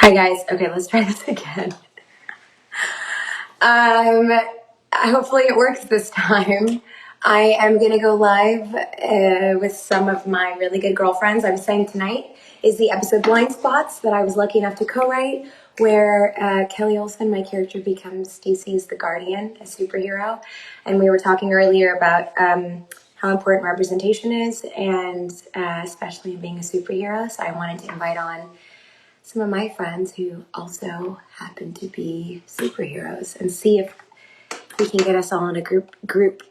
Hi guys. Okay, let's try this again. Hopefully it works this time. I am gonna go live with some of my really good girlfriends. I was saying tonight is the episode Blind Spots that I was lucky enough to co-write, where Kelly Olsen, my character, becomes Stacey's The Guardian, a superhero. And we were talking earlier about how important representation is, and especially being a superhero. So I wanted to invite on some of my friends who also happen to be superheroes and see if we can get us all on a group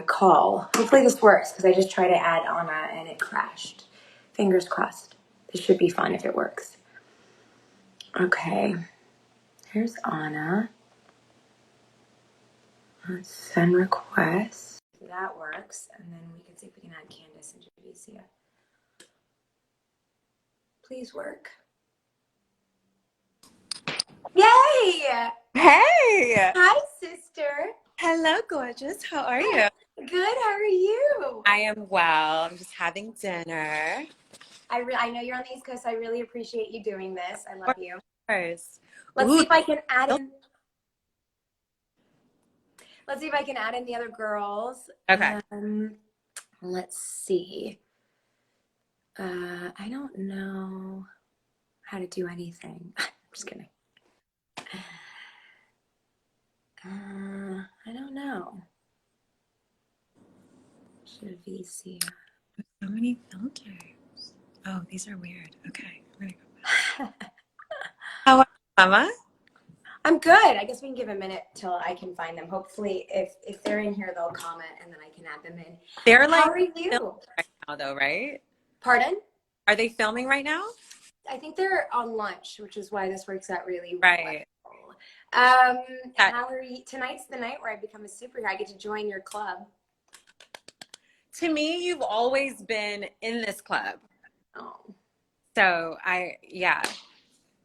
call. Hopefully this works because I just tried to add Anna and it crashed. Fingers crossed. This should be fun if it works. Okay, here's Anna. Let's send requests. That works, and then we can see if we can add Candice and Javicia. Please work. Yay! Hey! Hi, sister. Hello, gorgeous. How are you? Good. How are you? I am well. I'm just having dinner. I know you're on the East Coast. So I really appreciate you doing this. I love you. Of course. Let's Ooh. see if I can add in. Let's see if I can add in the other girls. Okay. Let's see. I don't know how to do anything. I'm just kidding. I don't know. Javicia. So many filters. Oh, these are weird. Okay. I'm gonna go back. How are you, Mama? I'm good. I guess we can give a minute till I can find them. Hopefully, if they're in here, they'll comment and then I can add them in. They're How like are you? right now, though, right? Pardon? Are they filming right now? I think they're on lunch, which is why this works out really Right. well. How are you? Tonight's the night where I become a superhero. I get to join your club. To me, you've always been in this club. Oh. So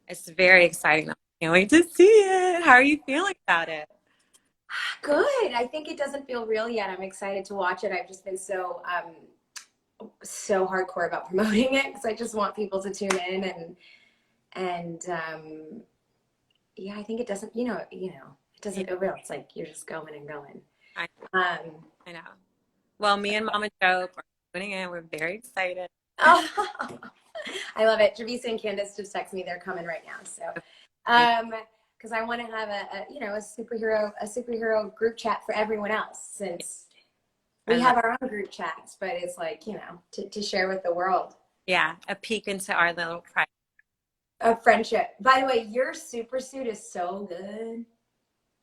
it's very exciting. I can't wait to see it. How are you feeling about it? Good. I think it doesn't feel real yet. I'm excited to watch it. I've just been so hardcore about promoting it because I just want people to tune in and yeah, I think it doesn't, it doesn't feel real. It's like you're just going and going. I know. Well, me and Mama Diop are tuning in. We're very excited. Oh, I love it. Javicia and Candice just text me. They're coming right now. So, because I want to have a superhero group chat for everyone else, since we have our own group chats, but it's like, to share with the world. Yeah, a peek into our little private of friendship. By the way, your super suit is so good.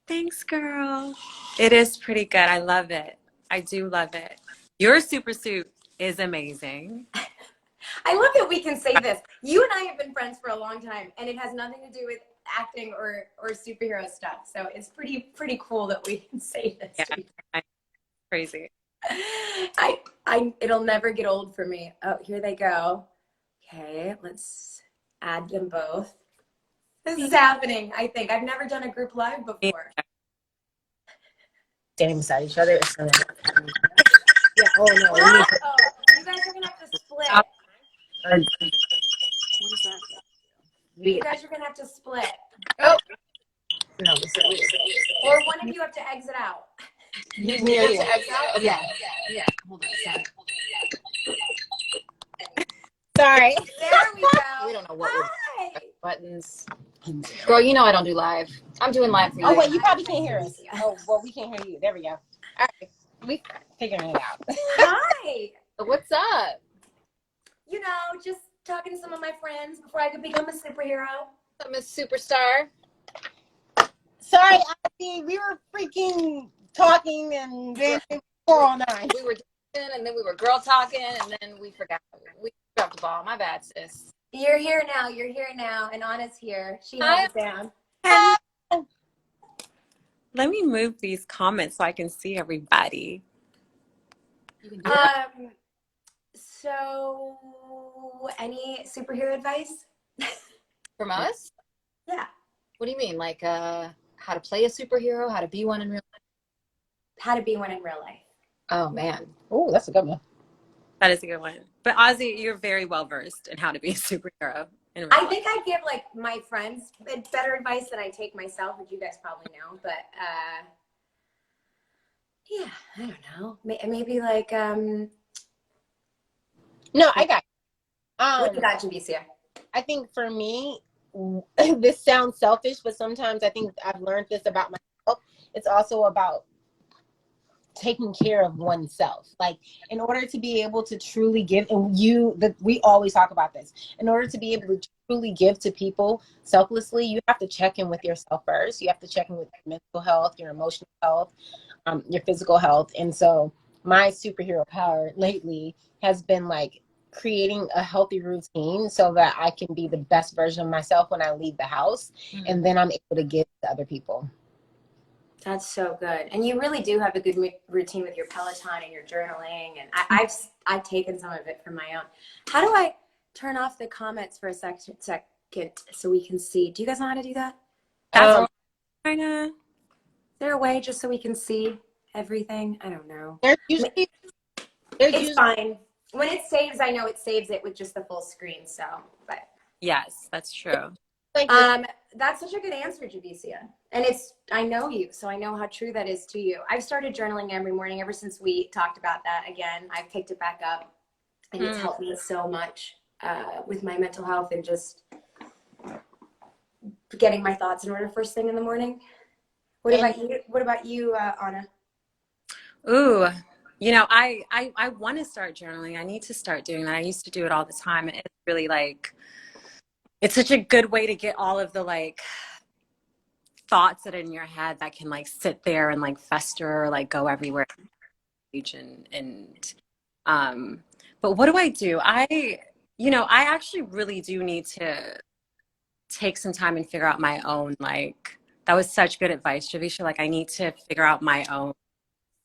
Thanks, girl. It is pretty good. I love it. I do love it. Your super suit is amazing. I love that we can say this. You and I have been friends for a long time, and it has nothing to do with acting or superhero stuff. So it's pretty cool that we can say this. Yeah, crazy. It'll never get old for me. Oh, here they go. Okay, let's add them both. This is happening, I think. I've never done a group live before. Standing beside each other. So yeah. Oh no. You guys are gonna have to split. What is that? You guys are gonna have to split. Oh. No, or one of you have to exit out. Me or you? Yeah. Hold on. Sorry. There we go. We don't know what buttons. Girl, you know I don't do live. I'm doing live for you. Oh, wait, you probably can't hear us. Oh, well, we can't hear you. There we go. All right. We figuring it out. Hi. What's up? Just talking to some of my friends before I could become a superhero. I'm a superstar. Sorry, Azie, we were freaking talking and then 409. We were dancing and then we were girl talking and then we forgot. We dropped the ball. My bad, sis. You're here now. And Anna's here. She held it down. Let me move these comments so I can see everybody. So, any superhero advice? From us? Yeah. What do you mean? Like how to play a superhero? How to be one in real life? How to be one in real life. Oh, man. Oh, that's a good one. That is a good one. But Azie, you're very well versed in how to be a superhero in real I life. think I give like my friends better advice than I take myself, which you guys probably know. But yeah, I don't know. Maybe like No, I got what you got, Javicia? I think for me, this sounds selfish, but sometimes I think I've learned this about myself. It's also about taking care of oneself. Like, in order to be able to truly give, and we always talk about this, in order to be able to truly give to people selflessly, you have to check in with yourself first. You have to check in with your mental health, your emotional health, your physical health. And so my superhero power lately has been like creating a healthy routine so that I can be the best version of myself when I leave the house, and then I'm able to give to other people. That's so good. And you really do have a good routine with your Peloton and your journaling. And I've taken some of it from my own. How do I turn off the comments for a second so we can see? Do you guys know how to do that? That's kind of. Is there a way just so we can see everything? I don't know. There's Fine. When it saves, I know it saves it with just the full screen. So, but Yes, that's true. that's such a good answer, Javicia. And I know you, so I know how true that is to you. I've started journaling every morning ever since we talked about that again. I've picked it back up, and it's helped me so much with my mental health and just getting my thoughts in order first thing in the morning. What about you, Anna? Ooh, I want to start journaling. I need to start doing that. I used to do it all the time. It's really like, it's such a good way to get all of the like thoughts that are in your head that can like sit there and like fester or like go everywhere. But what do? I actually really do need to take some time and figure out my own, like, that was such good advice, Javicia. Like, I need to figure out my own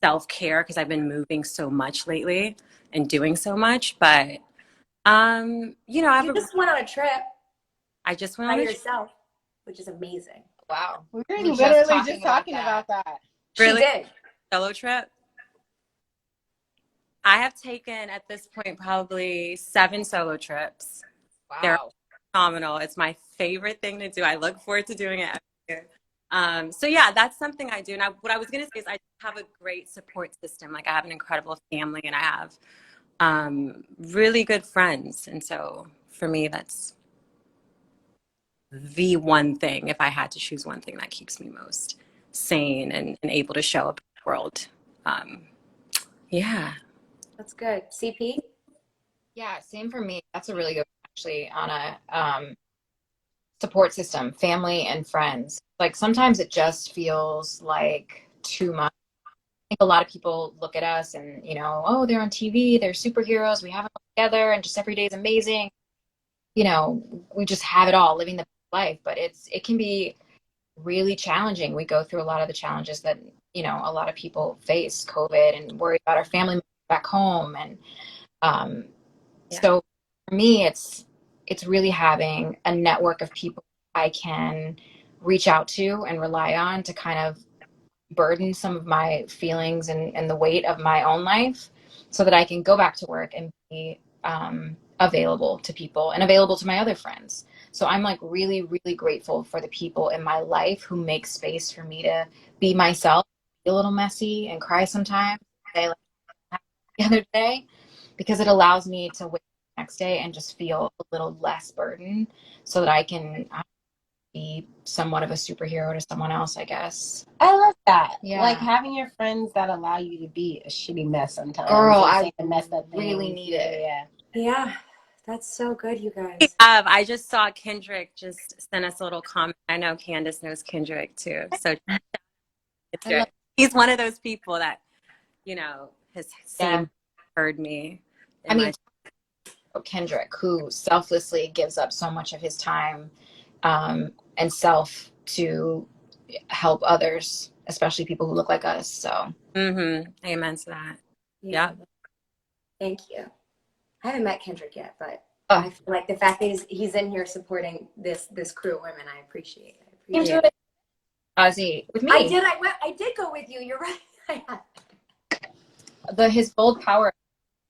self-care because I've been moving so much lately and doing so much. But You just went on a trip I just went by on a yourself, which is amazing. Wow. We're literally just talking about that. really She did. solo trip. I have taken at this point probably 7 solo trips. Wow. They're phenomenal. It's my favorite thing to do. I look forward to doing it every year. So yeah, that's something I do. And what I was going to say is I have a great support system. Like, I have an incredible family, and I have really good friends. And so for me, that's the one thing, if I had to choose one thing that keeps me most sane and able to show up in the world. Yeah. That's good. CP? Yeah, same for me. That's a really good one, actually, on a support system, family and friends. Like, sometimes it just feels like too much. I think a lot of people look at us and, oh, they're on TV, they're superheroes, we have it all together, and just every day is amazing. We just have it all, living the life. But it can be really challenging. We go through a lot of the challenges that, a lot of people face, COVID, and worry about our family back home. And so for me, it's really having a network of people I can reach out to and rely on to kind of burden some of my feelings and the weight of my own life, so that I can go back to work and be available to people and available to my other friends. So I'm like really, really grateful for the people in my life who make space for me to be myself, be a little messy and cry sometimes, say like the other day, because it allows me to wake up the next day and just feel a little less burdened, so that I can be somewhat of a superhero to someone else, I guess. I love that. Yeah. Like, having your friends that allow you to be a shitty mess sometimes. Girl, I mess up really need it. Yeah. That's so good, you guys. I just saw Kendrick just send us a little comment. I know Candice knows Kendrick too. So he's one of those people that, has heard me. Kendrick, who selflessly gives up so much of his time and self to help others, especially people who look like us. So amen to that. Yeah. Thank you. I haven't met Kendrick yet, but I feel like the fact that he's in here supporting this crew of women, I appreciate it. Azie, with me. I did go with you. You're right. His bold power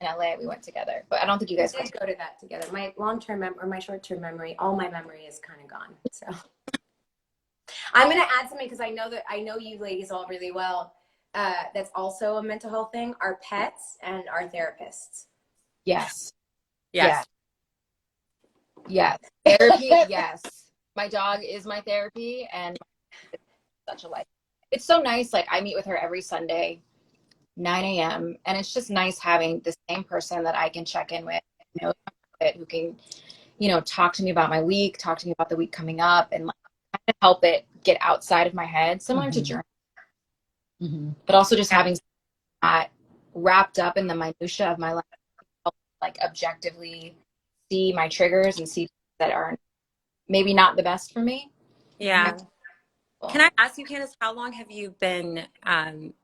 in LA. We went together, but I don't think you We guys did go to that together. My long-term or my short-term memory, all my memory is kind of gone. So I'm going to add something because I know you ladies all really well. That's also a mental health thing. Our pets and our therapists. Yes. Yes. Yes. Therapy. Yes. My dog is my therapy, and it's such a life. It's so nice. Like I meet with her every Sunday, 9 a.m. And it's just nice having the same person that I can check in with, you know, who can, you know, talk to me about my week, talk to me about the week coming up, and like kind of help it get outside of my head, similar to journaling, but also just having that wrapped up in the minutia of my life, like objectively see my triggers and see that are maybe not the best for me. Yeah. Can I ask you, Candice, how long have you been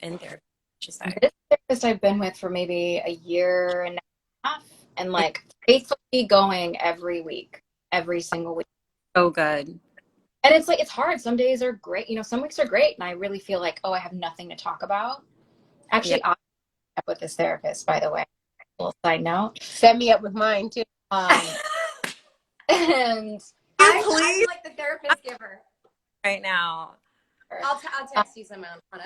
in therapy? This therapist I've been with for maybe a year and a half, and like faithfully going every week, every single week. So good. And it's like, it's hard. Some days are great. You know, some weeks are great. And I really feel like, oh, I have nothing to talk about. Actually, I'm up with this therapist, by the way. A little side note. Set me up with mine too. And I'm like the therapist giver. Right now. I'll text you some on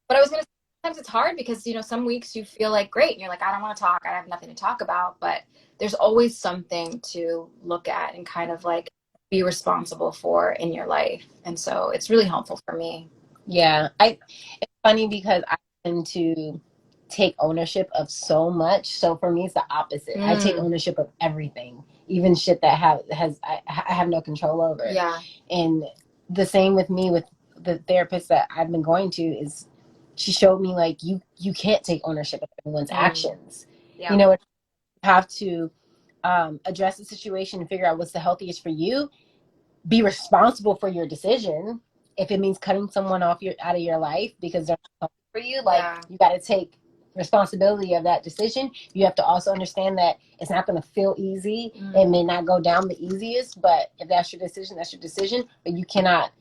but I was going to say, sometimes it's hard because, you know, some weeks you feel like great and you're like, I don't want to talk. I have nothing to talk about. But there's always something to look at and kind of like be responsible for in your life. And so it's really helpful for me. Yeah. It's funny because I tend to take ownership of so much. So for me, it's the opposite. I take ownership of everything, even shit that I have no control over. Yeah. And the same with me with the therapist that I've been going to is she showed me like you can't take ownership of everyone's actions. Yeah. You know, you have to address the situation and figure out what's the healthiest for you. Be responsible for your decision. If it means cutting someone out of your life because they're not healthy for you, like you got to take responsibility of that decision. You have to also understand that it's not going to feel easy. It may not go down the easiest, but if that's your decision, that's your decision. But you cannot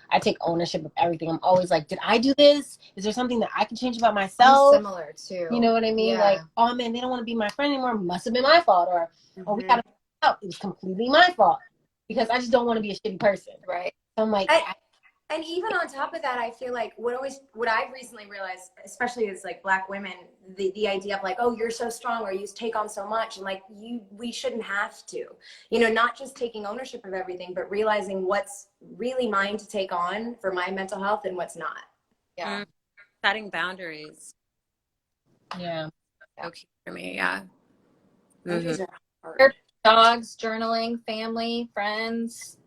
I take ownership of everything. I'm always like, did I do this? Is there something that I can change about myself? I'm similar too. You know what I mean? Yeah. Like, oh man, they don't want to be my friend anymore. Must have been my fault. Or, oh, we got to out. It was completely my fault because I just don't want to be a shitty person. Right. So I'm like, and even on top of that, I feel like what I've recently realized, especially as like Black women, the idea of like, oh, you're so strong or you take on so much, and like we shouldn't have to, you know, not just taking ownership of everything, but realizing what's really mine to take on for my mental health and what's not. Yeah. Setting boundaries. Yeah. Okay for me. Yeah. Boundaries are hard. Dogs, journaling, family, friends.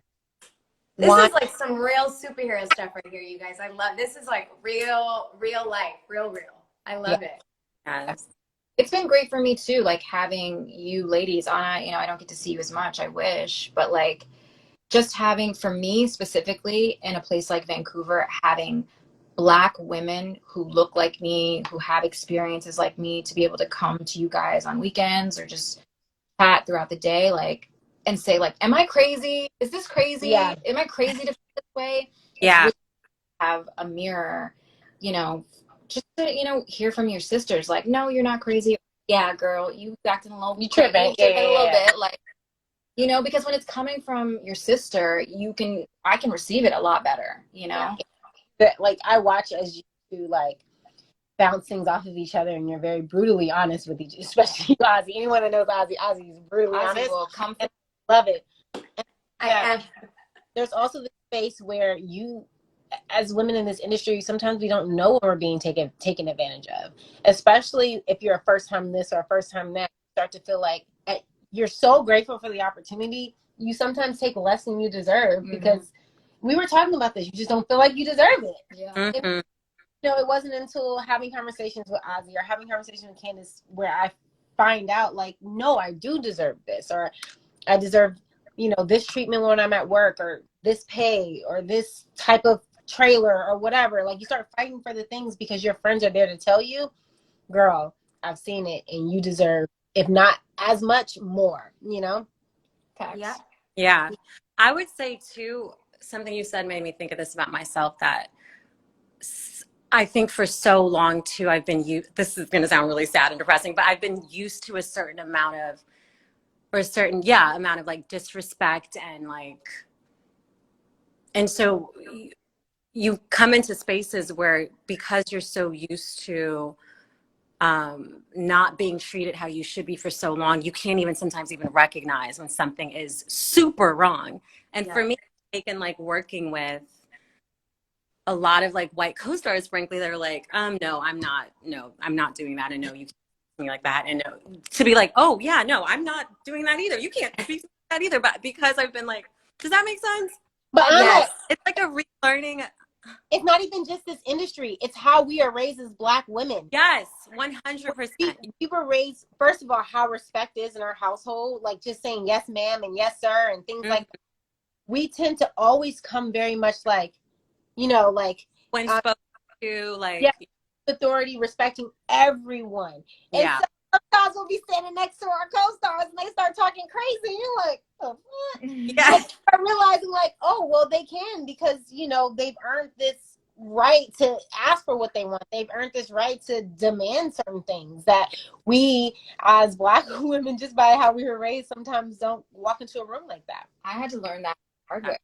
This is like some real superhero stuff right here, you guys. I love this. Is like real life, real. I love it. Yes. It's been great for me too, like having you ladies on. You know, I don't get to see you as much. I wish, but like just having, for me specifically, in a place like Vancouver, having Black women who look like me, who have experiences like me, to be able to come to you guys on weekends or just chat throughout the day, like, and say like, am I crazy? Is this crazy? Yeah. Am I crazy to feel this way? Yeah. It's really have a mirror, you know, just to, you know, hear from your sisters, like, no, you're not crazy. Yeah, girl, you acting a little, You tripping. a little bit, like, you know, because when it's coming from your sister, I can receive it a lot better, you know? But like I watch as you two like bounce things off of each other, and you're very brutally honest with each, especially Azie. Anyone that knows Azie is brutally honest. Will come and love it. And there's also the space where you, as women in this industry, sometimes we don't know when we're being taken advantage of, especially if you're a first time this or a first time that. You start to feel like you're so grateful for the opportunity. You sometimes take less than you deserve because we were talking about this. You just don't feel like you deserve it. Yeah. You know, it wasn't until having conversations with Azie or having conversations with Candice where I find out like, no, I do deserve this, or I deserve, you know, this treatment when I'm at work, or this pay, or this type of trailer, or whatever. Like you start fighting for the things because your friends are there to tell you, girl, I've seen it and you deserve, if not as much, more, you know? yeah. Yeah. I would say too, something you said made me think of this about myself, that I think for so long too, I've been used, this is going to sound really sad and depressing, but I've been used to a certain amount of, or a certain, amount of like disrespect and like, and so you come into spaces where because you're so used to not being treated how you should be for so long, you can't even sometimes even recognize when something is super wrong. And for me, taken like working with a lot of like white co-stars, frankly, they're like, no, I'm not doing that. And no, you can't speak to me like that. And no, to be like, oh yeah, no, I'm not doing that either. You can't speak to that either. But because I've been like, does that make sense? But Yes. It's like a relearning. it's not even just this industry. It's how we are raised as Black women. Yes, 100%. We were raised, first of all, how respect is in our household, like just saying yes, ma'am, and yes, sir, and things like that. We tend to always come very much like, you know, like when spoken to, like, yeah, authority, respecting everyone. And so sometimes we'll be standing next to our co-stars and they start talking crazy. And you're like, oh, what? Yeah. Start realizing like, oh, well, they can because, you know, they've earned this right to ask for what they want. They've earned this right to demand certain things that we as Black women, just by how we were raised, sometimes don't walk into a room like that. I had to learn that the hard way.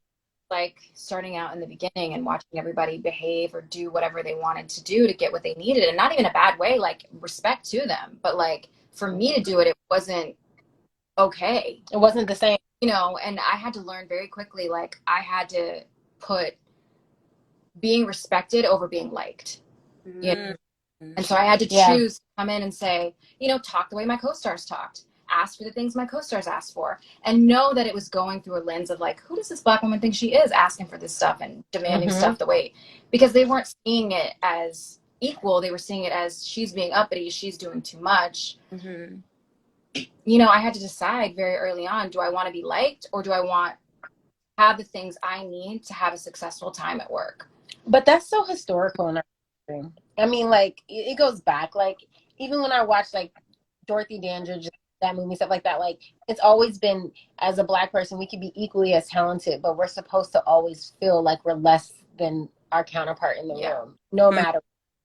Like starting out in the beginning and watching everybody behave or do whatever they wanted to do to get what they needed, and not even a bad way, like respect to them, but like for me to do it, it wasn't okay. It wasn't the same, you know. And I had to learn very quickly, like I had to put being respected over being liked. You know? And so I had to choose to come in and say, you know, talk the way my co-stars talked, ask for the things my co-stars asked for, and know that it was going through a lens of like, who does this Black woman think she is, asking for this stuff and demanding stuff the way, because they weren't seeing it as equal. They were seeing it as she's being uppity, she's doing too much. You know, I had to decide very early on, do I want to be liked or do I want to have the things I need to have a successful time at work? But that's so historical in our country. I mean, like it goes back, like even when I watch like Dorothy Dandridge, that movie, stuff like that, like it's always been, as a Black person, we could be equally as talented, but we're supposed to always feel like we're less than our counterpart in the room, no matter.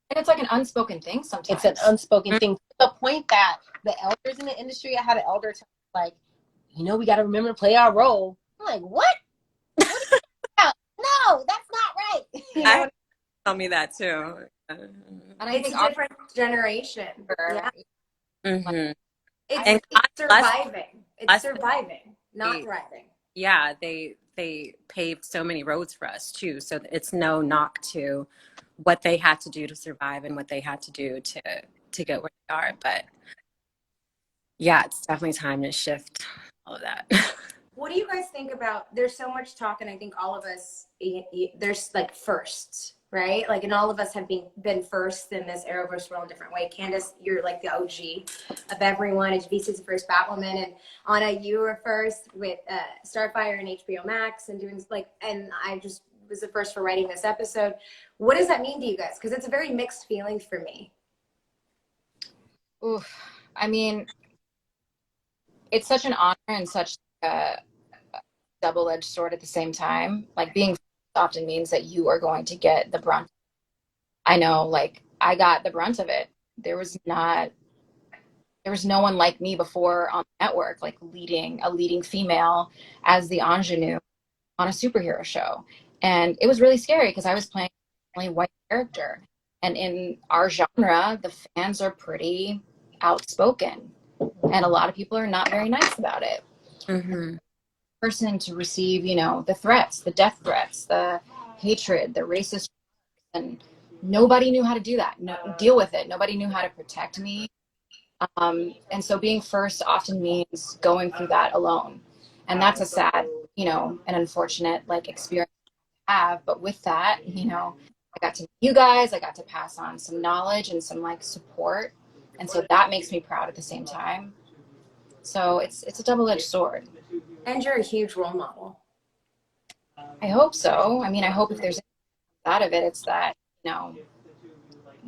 And it's like an unspoken thing sometimes. It's an unspoken thing, to the point that the elders in the industry, I had an elder tell me, like, you know, we got to remember to play our role. I'm like, what? What are you talking about? No, that's not right. You know? Tell me that too. And I It's think a different generation. It's surviving. It's surviving, not thriving. Yeah, they paved so many roads for us too. So it's no knock to what they had to do to survive and what they had to do to get where they are. But yeah, it's definitely time to shift all of that. What do you guys think about, there's so much talk, and I think all of us, there's like firsts, right? Like, and all of us have been first in this Arrowverse world in a different way. Candice, you're like the OG of everyone. Javicia's the first Batwoman, and Anna, you were first with Starfire and HBO Max, and doing like, and I just was the first for writing this episode. What does that mean to you guys? Because it's a very mixed feeling for me. Oof. I mean, it's such an honor and such a double-edged sword at the same time. Like being first often means that you are going to get the brunt. I know, like I got the brunt of it. There was no one like me before on the network, like a leading female as the ingenue on a superhero show. And it was really scary because I was playing a only white character. And in our genre, the fans are pretty outspoken. And a lot of people are not very nice about it. Person to receive, you know, the threats, the death threats, the hatred, the racist, and nobody knew how to do that. Deal with it. Nobody knew how to protect me. And so being first often means going through that alone. And that's a sad, you know, an unfortunate like experience to have. But with that, you know, I got to meet you guys, I got to pass on some knowledge and some like support. And so that makes me proud at the same time. So it's a double-edged sword. And you're a huge role model. I hope so. I mean, I hope if there's anything out of it, it's that, you know,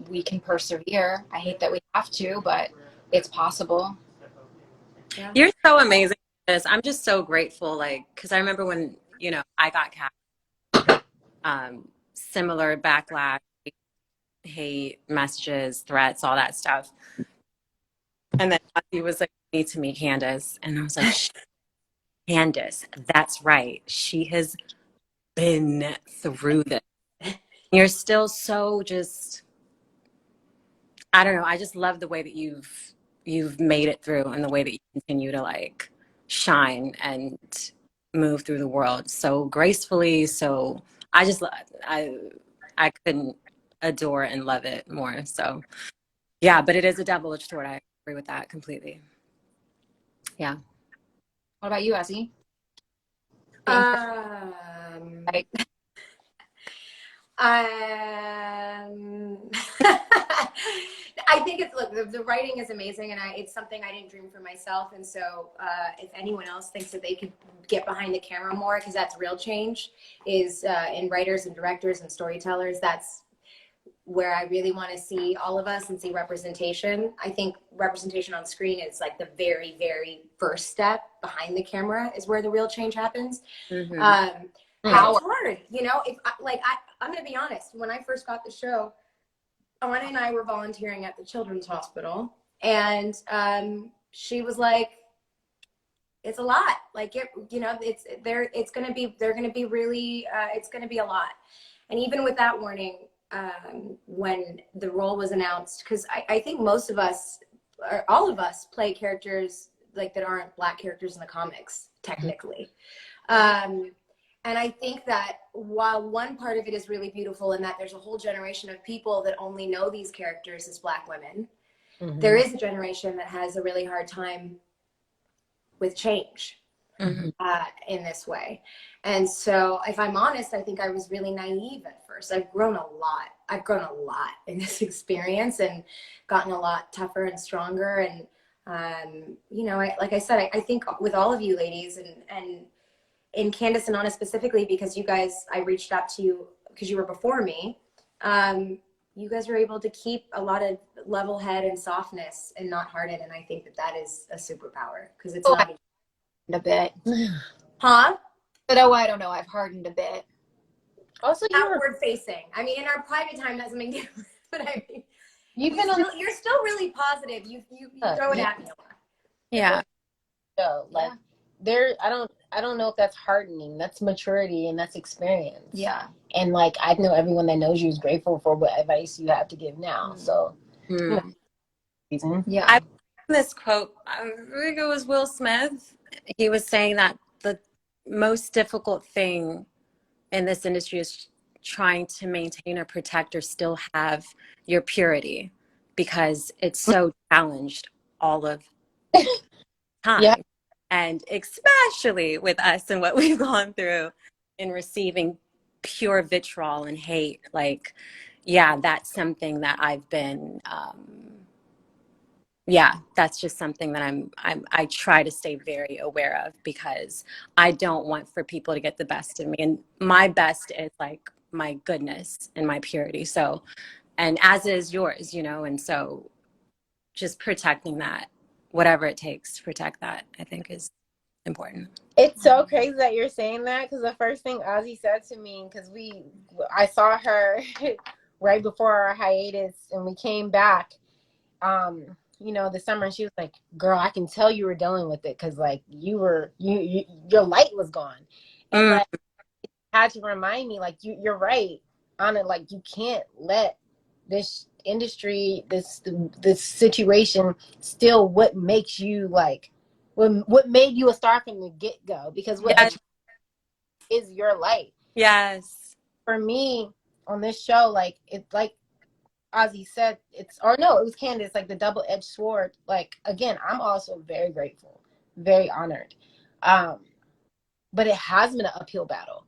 we can persevere. I hate that we have to, but it's possible. Yeah. You're so amazing. I'm just so grateful, like, because I remember when, you know, I got cast, similar backlash, hate messages, threats, all that stuff. And then he was like, "You need to meet Candice," and I was like, "Candice, that's right. She has been through this. You're still so just, I don't know. I just love the way that you've made it through, and the way that you continue to like shine and move through the world so gracefully. So I just I couldn't adore and love it more. So yeah, but it is a double-edged sword. I agree with that completely. Yeah. What about you, Azie? Um, I think it's, look, the writing is amazing, and it's something I didn't dream for myself. And so if anyone else thinks that they could get behind the camera more, because that's real change, is in writers and directors and storytellers, that's where I really want to see all of us and see representation. I think representation on screen is like the very, very first step. Behind the camera is where the real change happens. Mm-hmm. It's hard, you know. If I'm going to be honest. When I first got the show, Anna and I were volunteering at the Children's Hospital, and she was like, "It's a lot. Like, you know, they're going to be really. It's going to be a lot." And even with that warning, when the role was announced, because I think most of us, or all of us, play characters like that aren't Black characters in the comics, technically. And I think that while one part of it is really beautiful in that there's a whole generation of people that only know these characters as Black women, there is a generation that has a really hard time with change in this way. And so if I'm honest, I think I was really naive at first. I've grown a lot. I've grown a lot in this experience and gotten a lot tougher and stronger. And, you know, like I said, I think with all of you ladies and in Candice and Anna specifically, because you guys, I reached out to you because you were before me. You guys were able to keep a lot of level head and softness and not hardened. And I think that that is a superpower, because it's not A bit. Huh? But oh, I don't know. I've hardened a bit. Also, Outward facing. I mean, in our private time, that's something different. But I mean, you're still really positive. You throw it at me a lot. Yeah. So, like, I don't know if that's hardening. That's maturity and that's experience. Yeah. And like, I know everyone that knows you is grateful for what advice you have to give now. So, Yeah. I this quote, I think it was Will Smith. He was saying that the most difficult thing in this industry is trying to maintain or protect or still have your purity, because it's so challenged all of the time. Yeah. And especially with us and what we've gone through in receiving pure vitriol and hate, like, yeah, that's something that I've been that's just something that I try to stay very aware of, because I don't want for people to get the best of me, and my best is like my goodness and my purity. So, and as is yours, you know, and so just protecting that, whatever it takes to protect that, I think is important. It's so crazy that you're saying that, because the first thing Azie said to me, because I saw her right before our hiatus and we came back, you know, this summer, and she was like, "Girl, I can tell you were dealing with it, because like your light was gone." And like, it had to remind me, like, you're right, Anna, like, you can't let this industry, this situation steal what makes you, like, what made you a star from the get-go, because what is your light. Yes. For me on this show, like, it's like Azie said, it was Candice, like the double-edged sword. Like, again, I'm also very grateful, very honored. But it has been an uphill battle.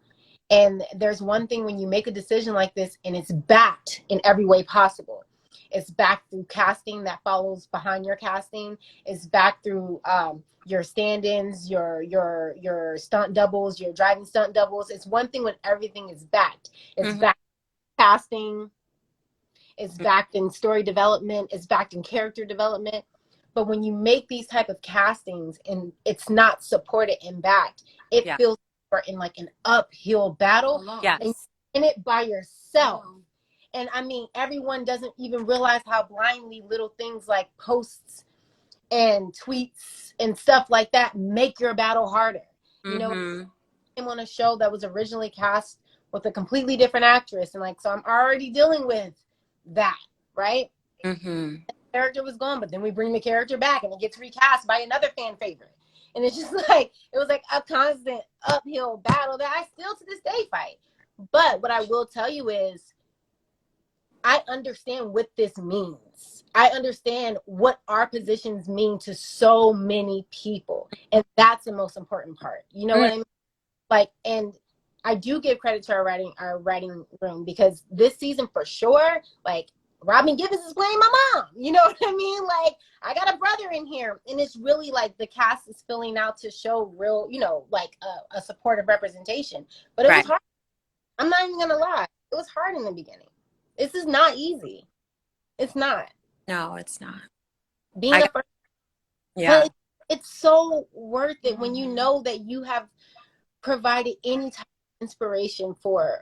And there's one thing when you make a decision like this and it's backed in every way possible. It's backed through casting that follows behind your casting. It's backed through your stand-ins, your stunt doubles, your driving stunt doubles. It's one thing when everything is backed. It's backed in casting. It's backed in story development. It's backed in character development. But when you make these type of castings and it's not supported and backed, it feels like you're in like an uphill battle. Yes. And you're in it by yourself. And I mean, everyone doesn't even realize how blindly little things like posts and tweets and stuff like that make your battle harder. You know, I'm on a show that was originally cast with a completely different actress, and like, so I'm already dealing with that, right? The character was gone, but then we bring the character back and it gets recast by another fan favorite. And it's just like, it was like a constant uphill battle that I still to this day fight. But what I will tell you is, I understand what this means. I understand what our positions mean to so many people. And that's the most important part. You know what I mean? Like, and I do give credit to our writing room, because this season for sure, like, Robin Givens is playing my mom. You know what I mean? Like, I got a brother in here, and it's really like the cast is filling out to show real, you know, like a supportive representation. But it was hard. I'm not even gonna lie. It was hard in the beginning. This is not easy. It's not. No, it's not. Being a first, yeah. but it's so worth it when you know that you have provided any type of inspiration for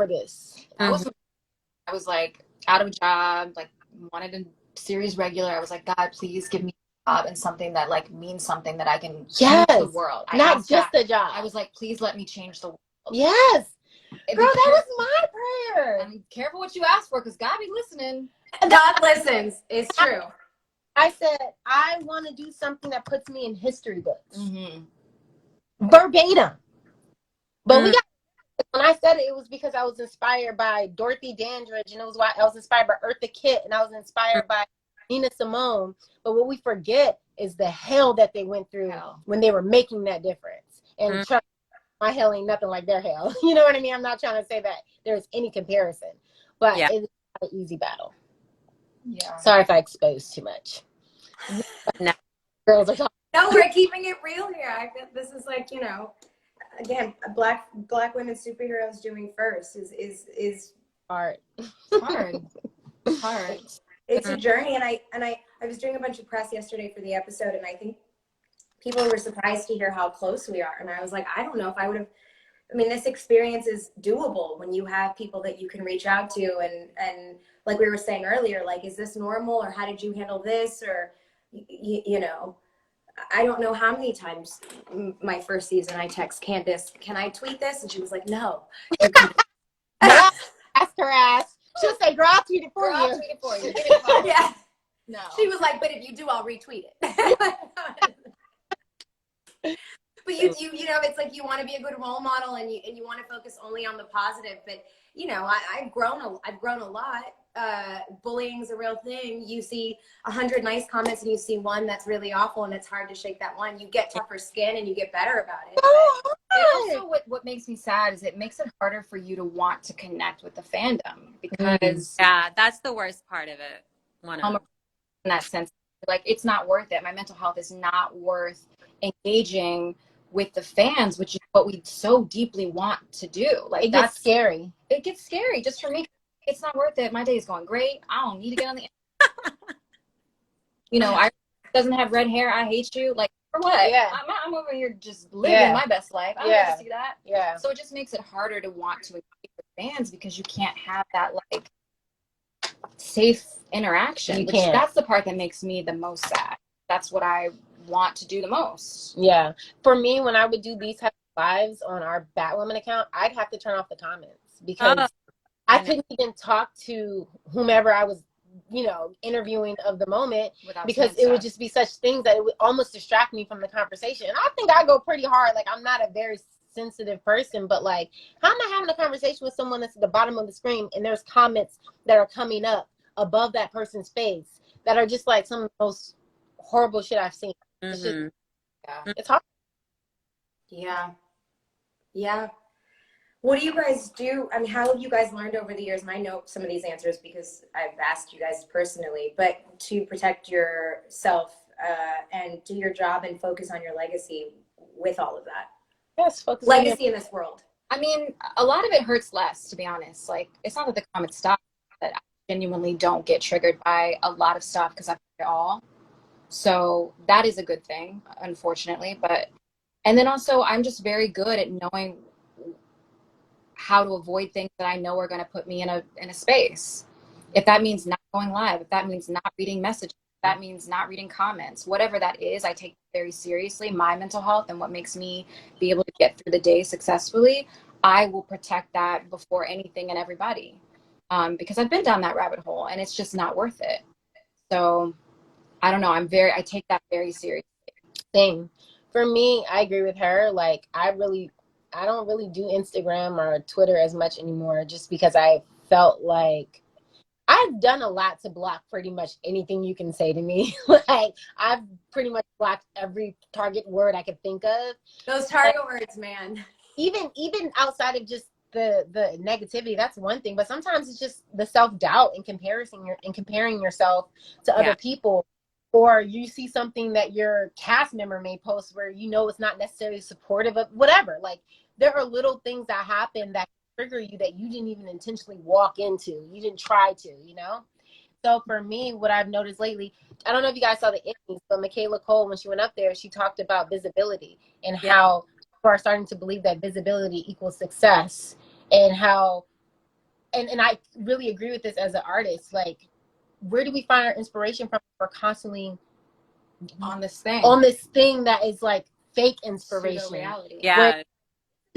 this. I was like out of a job, like wanted a series regular. I was like, God, please give me a job and something that like means something that I can change the world. Not just a job. I was like, please let me change the world. Yes. Girl, that was my prayer. And careful what you ask for, because God be listening. God listens. It's true. I said, I want to do something that puts me in history books. Verbatim. But we got, when I said it, it was because I was inspired by Dorothy Dandridge, and it was why I was inspired by Eartha Kitt, and I was inspired by Nina Simone. But what we forget is the hell that they went through when they were making that difference. And trust my hell ain't nothing like their hell. You know what I mean? I'm not trying to say that there's any comparison, but it's not an easy battle. Yeah. Sorry if I exposed too much. No. Girls are talking. No, we're keeping it real here. I think this is like, you know, again, black women superheroes doing first is hard. Hard. Hard. It's a journey, and I was doing a bunch of press yesterday for the episode, and I think people were surprised to hear how close we are. And I was like, I don't know if I would have. I mean, this experience is doable when you have people that you can reach out to, and like we were saying earlier, like, is this normal, or how did you handle this, or you know, I don't know how many times my first season I text Candice, can I tweet this? And she was like, no. Ask her ass. She'll say, girl, I'll tweet it for you. I'll tweet it for you. Give it a Yeah. No. She was like, but if you do, I'll retweet it. But you know, it's like you want to be a good role model, and you want to focus only on the positive. But you know, I've grown a lot. Bullying's a real thing. You see 100 nice comments, and you see one that's really awful, and it's hard to shake that one. You get tougher skin, and you get better about it. And also, what makes me sad is it makes it harder for you to want to connect with the fandom, because that's the worst part of it. In that sense, like, it's not worth it. My mental health is not worth engaging with the fans, which is what we so deeply want to do. Like, it gets scary. It gets scary just for me. It's not worth it. My day is going great. I don't need to get on the you know, I doesn't have red hair. I hate you. Like, for what? Yeah. I'm over here just living my best life. I don't want to see that. Yeah. So it just makes it harder to want to engage with fans, because you can't have that like safe interaction. That's the part that makes me the most sad. That's what I want to do the most. Yeah. For me, when I would do these type of lives on our Batwoman account, I'd have to turn off the comments, because I couldn't even talk to whomever I was, you know, interviewing of the moment, because it would just be such things that it would almost distract me from the conversation. And I think I go pretty hard. Like, I'm not a very sensitive person, but like, how am I having a conversation with someone that's at the bottom of the screen, and there's comments that are coming up above that person's face that are just like some of the most horrible shit I've seen. It's hard. Yeah. What do you guys do? I mean, how have you guys learned over the years? And I know some of these answers because I've asked you guys personally, but to protect yourself and do your job and focus on your legacy with all of that. Yes, focus legacy in this world. I mean, a lot of it hurts less, to be honest. Like, it's not that the comments stop, but I genuinely don't get triggered by a lot of stuff because I've heard it all. So that is a good thing, unfortunately. And then also, I'm just very good at knowing how to avoid things that I know are going to put me in a space. If that means not going live, if that means not reading messages, if that means not reading comments, whatever that is, I take very seriously my mental health and what makes me be able to get through the day successfully. I will protect that before anything and everybody, because I've been down that rabbit hole and it's just not worth it. So I don't know. I take that very seriously. Same. For me, I agree with her. Like, I don't really do Instagram or Twitter as much anymore, just because I felt like I've done a lot to block pretty much anything you can say to me. Like, I've pretty much blocked every target word I could think of. Those target words, man. Even outside of just the negativity, that's one thing. But sometimes it's just the self-doubt and comparing yourself to other people. Or you see something that your cast member may post where you know it's not necessarily supportive of whatever. Like, there are little things that happen that trigger you that you didn't even intentionally walk into. You didn't try to, you know? So for me, what I've noticed lately, I don't know if you guys saw the Emmys, but Michaela Cole, when she went up there, she talked about visibility and how people are starting to believe that visibility equals success, and how, and I really agree with this as an artist. Like, where do we find our inspiration from? We're constantly on this thing that is like fake inspiration. reality. Yeah. It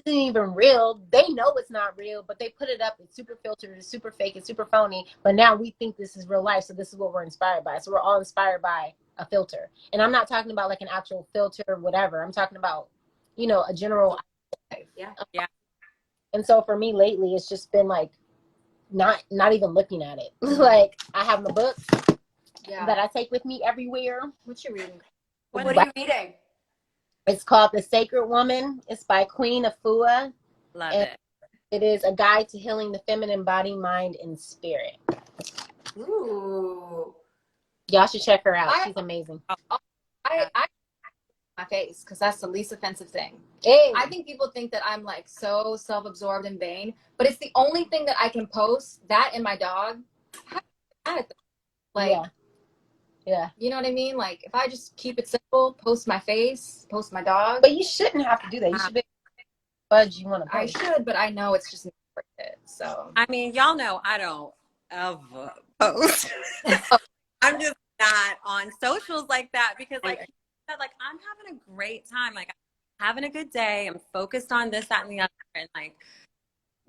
isn't even real. They know it's not real, but they put it up. It's super filtered, it's super fake, it's super phony. But now we think this is real life, so this is what we're inspired by. So we're all inspired by a filter. And I'm not talking about like an actual filter or whatever. I'm talking about, you know, a general life. Yeah. And so for me lately, it's just been like not even looking at it. Like, I have my book that I take with me everywhere. What you reading? What are you reading? It's called The Sacred Woman. It's by Queen Afua. Love it. It is a guide to healing the feminine body, mind, and spirit. Ooh. Y'all should check her out. She's amazing. I my face, because that's the least offensive thing. Hey. I think people think that I'm like so self-absorbed and vain, but it's the only thing that I can post. That and my dog. Like, yeah. You know what I mean? Like, if I just keep it simple, post my face, post my dog. But you shouldn't have to do that. You should be fudge you want to post. I should, but I know it's just not worth it. So I mean, y'all know I don't ever post. I'm just not on socials like that because, like you said, like, I'm having a great time. Like, I'm having a good day. I'm focused on this, that, and the other. And like,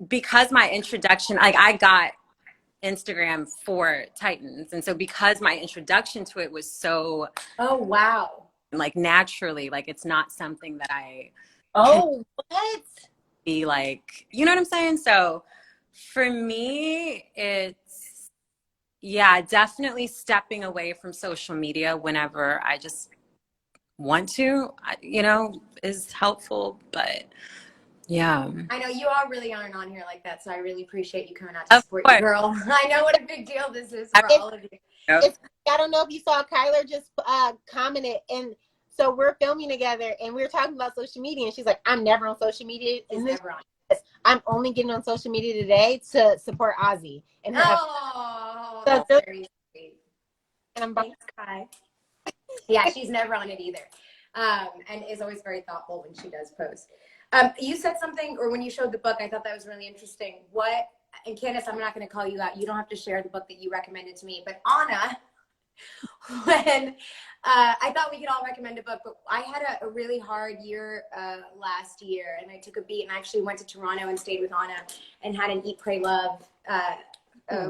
because my introduction, like, I got Instagram for Titans, and so because my introduction to it was so like naturally, like, it's not something that I be like, you know what I'm saying? So for me, it's definitely stepping away from social media whenever I just want to, you know, is helpful. But yeah, I know you all really aren't on here like that, so I really appreciate you coming out to support your girl. I know what a big deal this is for all of you. I don't know if you saw Kyler just commented, and so we're filming together and we're talking about social media, and she's like, I'm never on social media. I'm only getting on social media today to support Azie. And that's very sweet. And thanks, Kai. Yeah, she's never on it either, and is always very thoughtful when she does post. You said something, or when you showed the book, I thought that was really interesting. And Candice, I'm not going to call you out. You don't have to share the book that you recommended to me. But Anna, when I thought we could all recommend a book, but I had a really hard year last year, and I took a beat and I actually went to Toronto and stayed with Anna and had an Eat, Pray, Love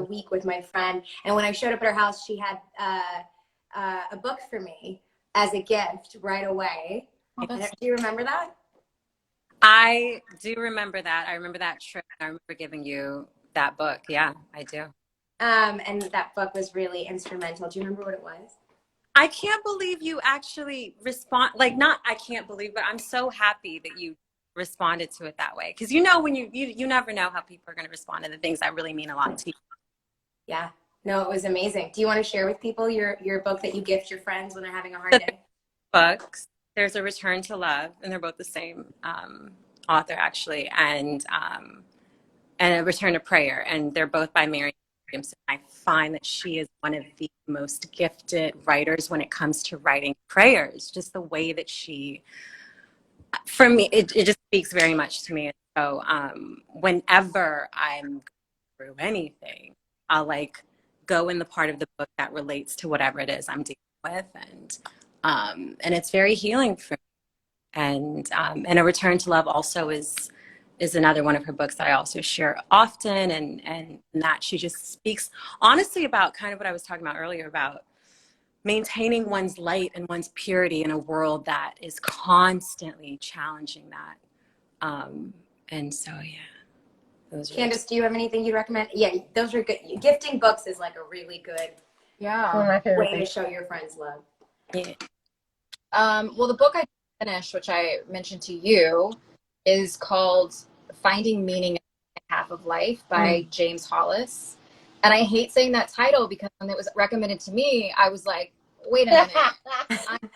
week with my friend. And when I showed up at her house, she had a book for me as a gift right away. Do you remember that? I do remember that. I remember that trip. I remember giving you that book. Yeah, I do. And that book was really instrumental. Do you remember what it was? I can't believe you actually respond. Like, not I can't believe, but I'm so happy that you responded to it that way. Because you know, when you never know how people are going to respond to the things that really mean a lot to you. Yeah. No, it was amazing. Do you want to share with people your book that you gift your friends when they're having a hard day? Books. There's A Return to Love, and they're both the same author, actually, and A Return to Prayer, and they're both by Mary Williamson. I find that she is one of the most gifted writers when it comes to writing prayers. Just the way that she, for me, it just speaks very much to me. So whenever I'm through anything, I'll like go in the part of the book that relates to whatever it is I'm dealing with, and it's very healing for me. And A Return to Love also is another one of her books that I also share often, and that she just speaks honestly about kind of what I was talking about earlier about maintaining one's light and one's purity in a world that is constantly challenging that. And so, yeah, those are Candice, do you have anything you'd recommend? Yeah, those are good. Gifting books is like a really good One of my favorite way to things. show your friends love. yeah. Well, the book I finished, which I mentioned to you, is called Finding Meaning in the Half of Life by James Hollis. And I hate saying that title because when it was recommended to me, I was like, wait a minute. I'm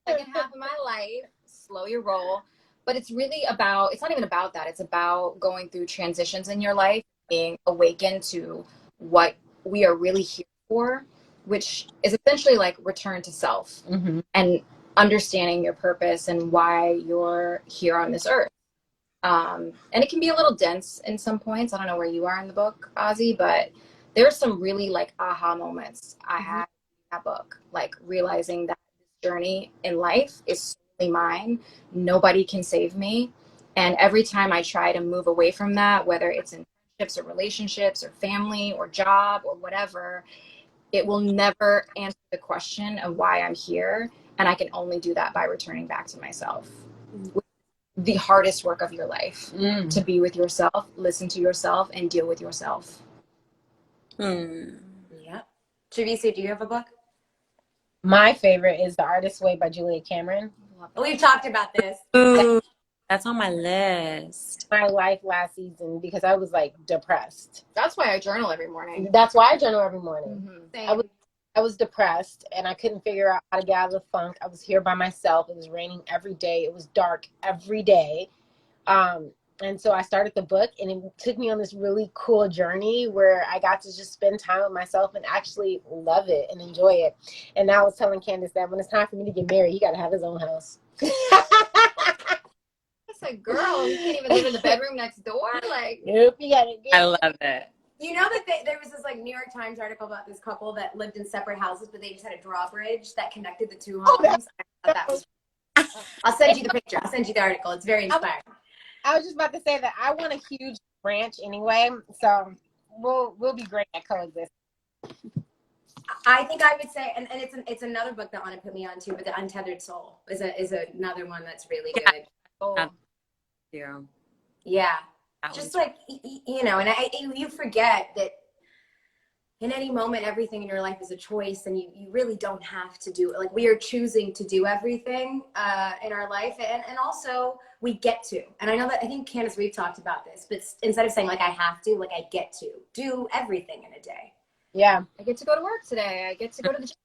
second half of my life, slow your roll. But it's really about, it's not even about that. It's about going through transitions in your life, being awakened to what we are really here for, which is essentially like return to self and understanding your purpose and why you're here on this earth. And it can be a little dense in some points. I don't know where you are in the book, Azie, but there's some really like aha moments I had in that book, like realizing that this journey in life is solely mine. Nobody can save me. And every time I try to move away from that, whether it's in friendships or relationships or family or job or whatever, it will never answer the question of why I'm here. And I can only do that by returning back to myself. The hardest work of your life, to be with yourself, listen to yourself, and deal with yourself. Yeah. Javicia, do you have a book? My favorite is The Artist's Way by Julia Cameron. We've talked about this. Ooh, that's on my list. My life last season because I was like depressed. That's why I journal every morning. That's why I journal every morning. Same. I was depressed and I couldn't figure out how to get out of the funk. I was here by myself. It was raining every day. It was dark every day. And so I started the book and it took me on this really cool journey where I got to just spend time with myself and actually love it and enjoy it. And now I was telling Candice that when it's time for me to get married, he got to have his own house. I said, girl, you can't even live in the bedroom next door. Like, Nope, you got it. I love it. You know that there was this like New York Times article about this couple that lived in separate houses, but they just had a drawbridge that connected the two homes. I thought that was. I'll send you the picture. I'll send you the article. It's very inspiring. I was just about to say that I want a huge ranch anyway, so we'll be great at coexist. I think I would say, and it's another book that Anna put me on too, but The Untethered Soul is another one that's really good. Yeah. Just like, you know, and you forget that in any moment, everything in your life is a choice, and you really don't have to do it. Like, we are choosing to do everything in our life, and also we get to. And I know that, I think, Candice, we've talked about this, but instead of saying like I have to, like I get to do everything in a day. Yeah. I get to go to work today. I get to go to the gym.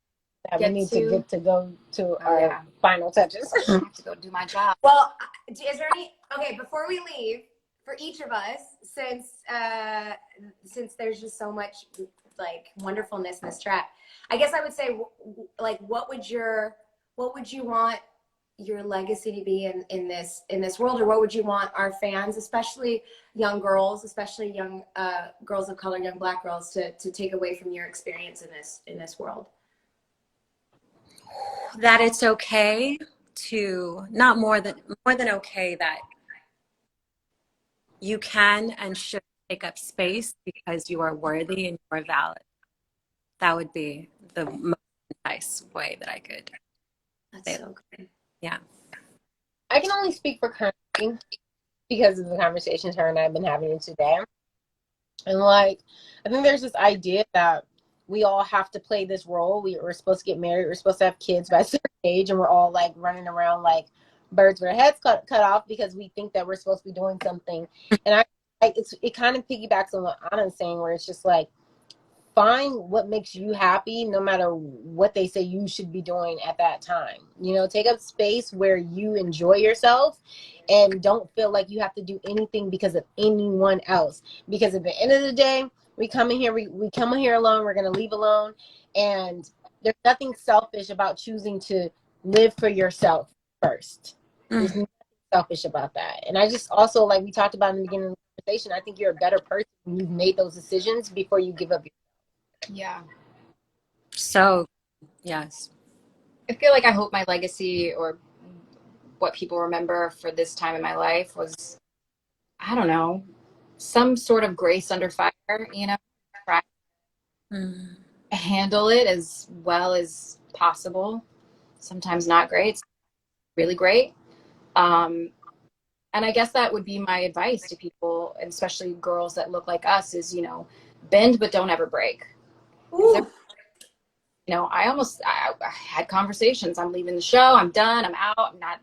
We need to go to our final touches. I have to go do my job. Well, is there any, okay, before we leave, for each of us, since there's just so much like wonderfulness in this track, I guess I would say, like, what would you want your legacy to be in this world, or what would you want our fans, especially young girls, especially young girls of color, young Black girls, to take away from your experience in this world? That it's okay to, not more than okay, that you can and should take up space because you are worthy and you are valid. That would be the most nice way that I could. That's so good. Yeah. I can only speak for Connie because of the conversations her and I have been having today. And like, I think there's this idea that we all have to play this role. We're supposed to get married. We're supposed to have kids by a certain age. And we're all like running around like birds with our heads cut off because we think that we're supposed to be doing something. And it kind of piggybacks on what Anna's saying, where it's just like, find what makes you happy no matter what they say you should be doing at that time. You know, take up space where you enjoy yourself and don't feel like you have to do anything because of anyone else. Because at the end of the day, we come in here, we come in here alone, we're going to leave alone. And there's nothing selfish about choosing to live for yourself first. There's nothing selfish about that. And I just also, like we talked about in the beginning of the conversation, I think you're a better person when you've made those decisions before you give up your. Yeah. So, yes. I feel like I hope my legacy or what people remember for this time in my life was, I don't know, some sort of grace under fire, you know, try to handle it as well as possible. Sometimes not great, really great. And I guess that would be my advice to people, and especially girls that look like us, is, you know, bend but don't ever break. Ooh. You know, I had conversations. I'm leaving the show. I'm done. I'm out. I'm not.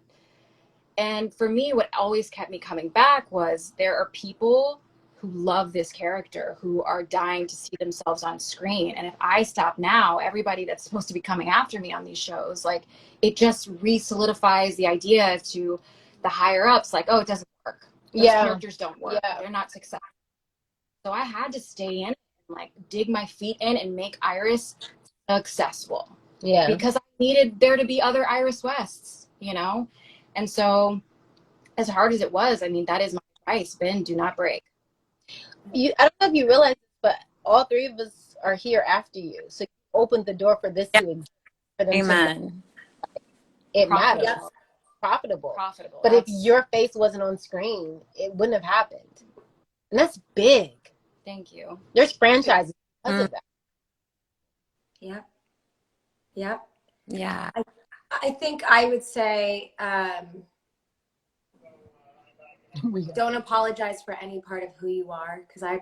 And for me, what always kept me coming back was there are people who love this character, who are dying to see themselves on screen. And if I stop now, everybody that's supposed to be coming after me on these shows, like, it just re-solidifies the idea to the higher ups, like, oh, it doesn't work. Those characters don't work. Yeah. They're not successful. So I had to stay in and, like, dig my feet in and make Iris successful. Yeah. Because I needed there to be other Iris Wests, you know? And so, as hard as it was, I mean, that is my advice. Ben, do not break. I don't know if you realize this, but all three of us are here after you. So you opened the door for this to exist. For them Amen. It matters. Yep. Profitable. But if your face wasn't on screen, it wouldn't have happened. And that's big. Thank you. There's franchises because of that. Yep. Yep. Yeah. I think I would say don't apologize for any part of who you are, because I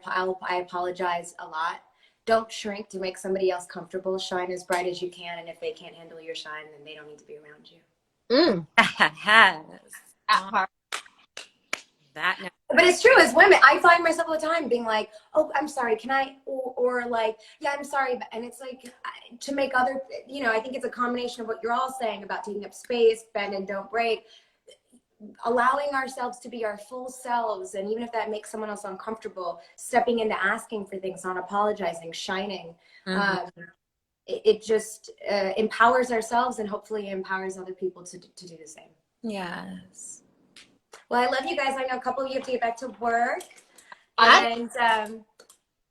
apologize a lot. Don't shrink to make somebody else comfortable. Shine as bright as you can, and if they can't handle your shine, then they don't need to be around you. That no. But it's true, as women, I find myself all the time being like, oh, I'm sorry, can I, or like, yeah, I'm sorry. And it's like, to make other, you know, I think it's a combination of what you're all saying about taking up space, bend and don't break, allowing ourselves to be our full selves. And even if that makes someone else uncomfortable, stepping into asking for things, not apologizing, shining. It just empowers ourselves, and hopefully empowers other people to do the same. Yes. Well, I love you guys. I know a couple of you have to get back to work. And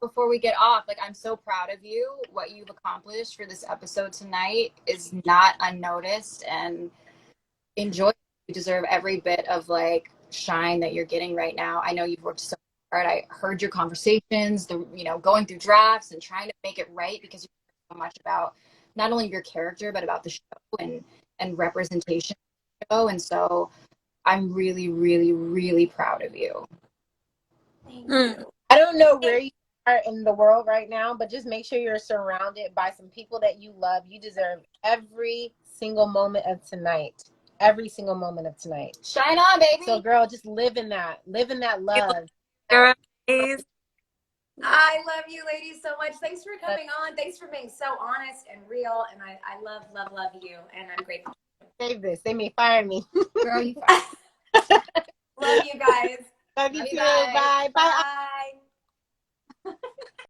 before we get off, like, I'm so proud of you. What you've accomplished for this episode tonight is not unnoticed, and enjoy. You deserve every bit of, like, shine that you're getting right now. I know you've worked so hard. I heard your conversations, you know, going through drafts and trying to make it right, because you care so much about not only your character, but about the show and representation of the show. And so I'm really, really, really proud of you. Thank you. I don't know where you are in the world right now, but just make sure you're surrounded by some people that you love. You deserve every single moment of tonight. Every single moment of tonight. Shine on, baby. So, girl, just live in that love. I love you ladies so much. Thanks for coming on. Thanks for being so honest and real. And I love you. And I'm grateful. Save this. They may fire me. Girl, you fire. Love you guys. Love you too. Bye. Bye.